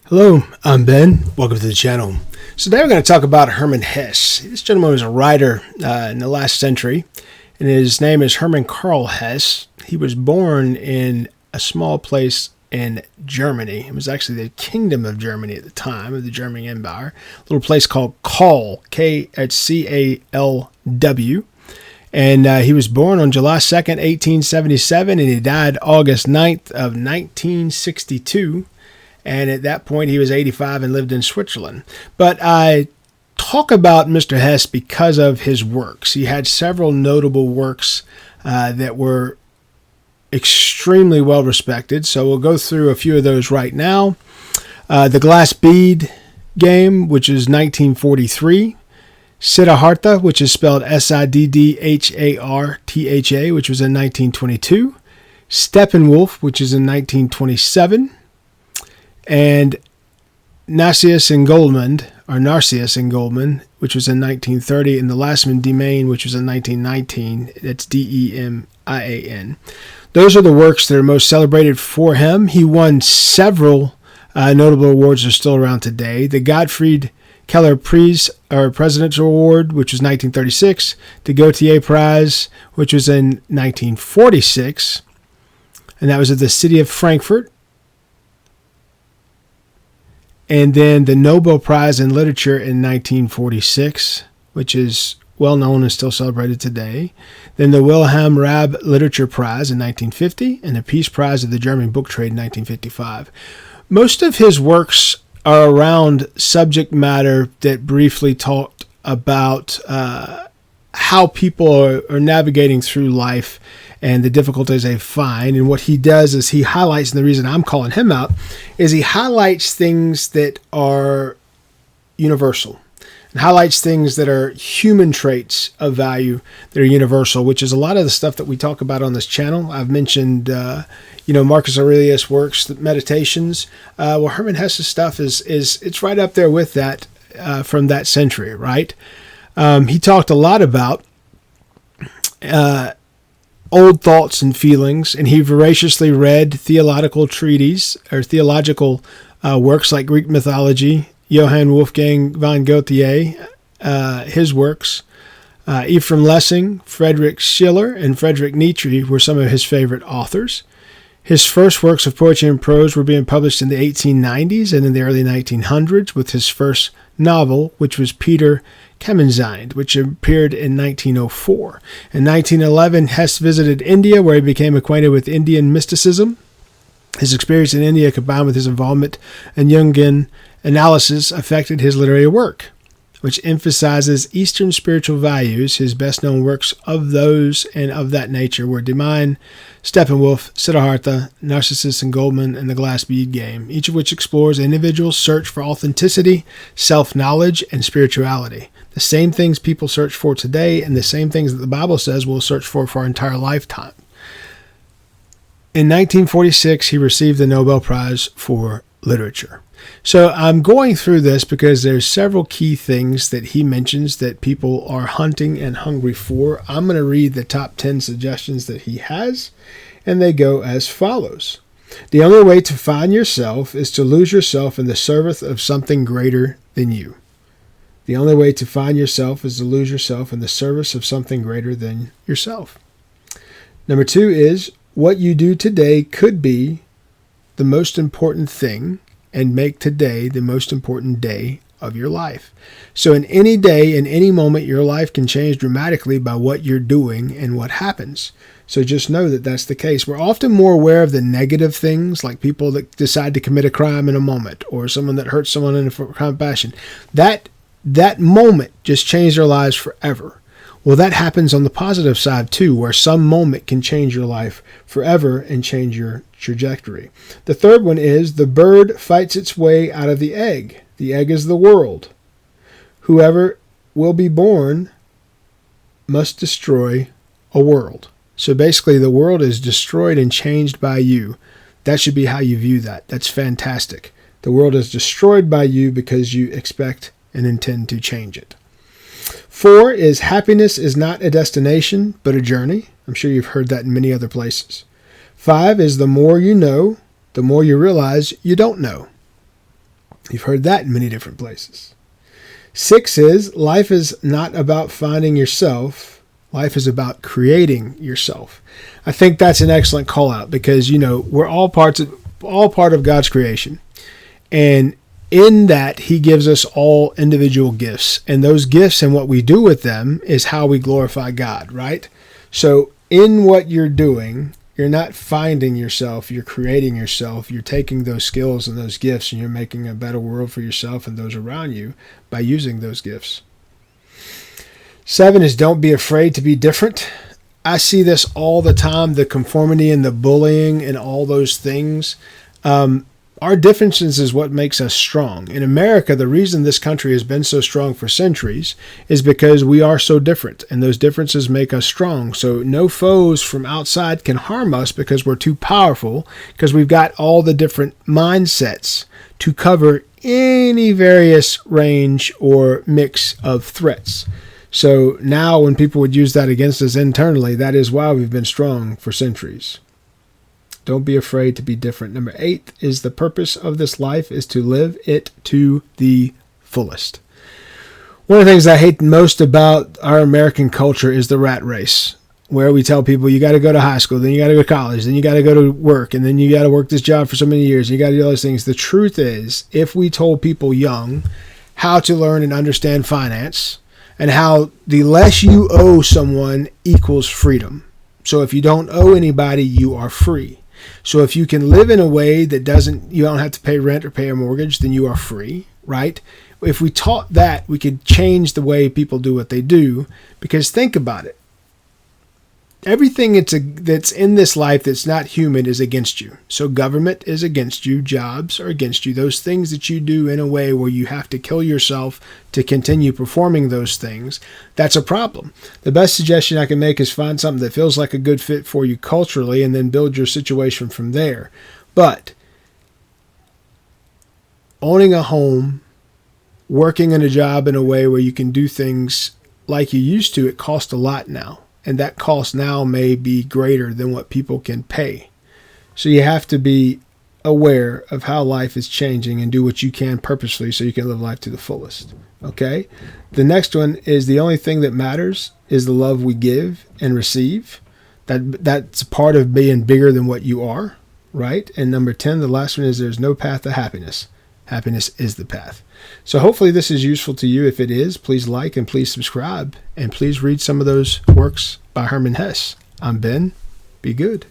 Hello, I'm Ben. Welcome to the channel. So today we're going to talk about Hermann Hesse. This gentleman was a writer in the last century, and his name is Hermann Karl Hesse. He was born in a small place in Germany. It was actually the Kingdom of Germany at the time of the German Empire. A little place called Calw, C-A-L-W. And he was born on July 2nd, 1877, and he died August 9th of 1962. And at that point, he was 85 and lived in Switzerland. But I talk about Mr. Hesse because of his works. He had several notable works that were extremely well respected. So we'll go through a few of those right now. The Glass Bead Game, which is 1943. Siddhartha, which is spelled Siddhartha, which was in 1922. Steppenwolf, which is in 1927. And Narcissus and Goldman, which was in 1930, and the last one, Demain, which was in 1919. That's D-E-M-I-A-N. Those are the works that are most celebrated for him. He won several notable awards that are still around today. The Gottfried Keller Presidential Award, which was 1936. The Gautier Prize, which was in 1946. And that was at the city of Frankfurt. And then the Nobel Prize in Literature in 1946, which is well known and still celebrated today. Then the Wilhelm Raab Literature Prize in 1950, and the Peace Prize of the German Book Trade in 1955. Most of his works are around subject matter that briefly talked about how people are navigating through life and the difficulties they find. And what he does is he highlights, and the reason I'm calling him out, is he highlights things that are universal and highlights things that are human traits of value that are universal, which is a lot of the stuff that we talk about on this channel. I've mentioned, Marcus Aurelius' works, Meditations. Well, Hermann Hesse's stuff it's right up there with that from that century, right? He talked a lot about old thoughts and feelings, and he voraciously read theological treatises or theological works like Greek mythology, Johann Wolfgang von Goethe, his works. Ephraim Lessing, Friedrich Schiller, and Friedrich Nietzsche were some of his favorite authors. His first works of poetry and prose were being published in the 1890s and in the early 1900s, with his first novel, which was Peter Kamenzind, which appeared in 1904. In 1911, Hesse visited India, where he became acquainted with Indian mysticism. His experience in India, combined with his involvement in Jungian analysis, affected his literary work, which emphasizes Eastern spiritual values. His best-known works of those and of that nature were Demain, Steppenwolf, Siddhartha, Narcissus and Goldman, and the Glass Bead Game, each of which explores an individual's search for authenticity, self-knowledge, and spirituality. The same things people search for today, and the same things that the Bible says we'll search for our entire lifetime. In 1946, he received the Nobel Prize for Literature. So I'm going through this because there's several key things that he mentions that people are hunting and hungry for. I'm going to read the top 10 suggestions that he has, and they go as follows. The only way to find yourself is to lose yourself in the service of something greater than you. The only way to find yourself is to lose yourself in the service of something greater than yourself. Number 2 is, what you do today could be the most important thing and make today the most important day of your life. So in any day, in any moment, your life can change dramatically by what you're doing and what happens. So just know that that's the case. We're often more aware of the negative things, like people that decide to commit a crime in a moment, or someone that hurts someone in a crime of passion. That moment just changed their lives forever. Well, that happens on the positive side too, where some moment can change your life forever and change your trajectory. The third one is, the bird fights its way out of the egg. The egg is the world. Whoever will be born must destroy a world. So basically, the world is destroyed and changed by you. That should be how you view that. That's fantastic. The world is destroyed by you because you expect and intend to change it. 4 is, happiness is not a destination, but a journey. I'm sure you've heard that in many other places. 5 is, the more you know, the more you realize you don't know. You've heard that in many different places. 6 is life is not about finding yourself. Life is about creating yourself. I think that's an excellent call out because, we're all part of God's creation. And in that, he gives us all individual gifts. And those gifts and what we do with them is how we glorify God, right? So in what you're doing, you're not finding yourself, you're creating yourself. You're taking those skills and those gifts and you're making a better world for yourself and those around you by using those gifts. 7 is don't be afraid to be different. I see this all the time, the conformity and the bullying and all those things. Our differences is what makes us strong. In America, the reason this country has been so strong for centuries is because we are so different, and those differences make us strong. So no foes from outside can harm us because we're too powerful, because we've got all the different mindsets to cover any various range or mix of threats. So now when people would use that against us internally, that is why we've been strong for centuries. Don't be afraid to be different. Number 8 is the purpose of this life is to live it to the fullest. One of the things I hate most about our American culture is the rat race, where we tell people you got to go to high school, then you got to go to college, then you got to go to work, and then you got to work this job for so many years, and you got to do all those things. The truth is, if we told people young how to learn and understand finance, and how the less you owe someone equals freedom. So if you don't owe anybody, you are free. So if you can live in a way that you don't have to pay rent or pay a mortgage, then you are free, right? If we taught that, we could change the way people do what they do, because think about it. Everything that's in this life that's not human is against you. So government is against you. Jobs are against you. Those things that you do in a way where you have to kill yourself to continue performing those things, that's a problem. The best suggestion I can make is find something that feels like a good fit for you culturally and then build your situation from there. But owning a home, working in a job in a way where you can do things like you used to, it costs a lot now. And that cost now may be greater than what people can pay. So you have to be aware of how life is changing and do what you can purposefully so you can live life to the fullest. Okay? The next one is the only thing that matters is the love we give and receive. That's part of being bigger than what you are, right? And number 10, the last one is there's no path to happiness. Happiness is the path. So hopefully this is useful to you. If it is, please like and please subscribe. And please read some of those works by Hermann Hesse. I'm Ben. Be good.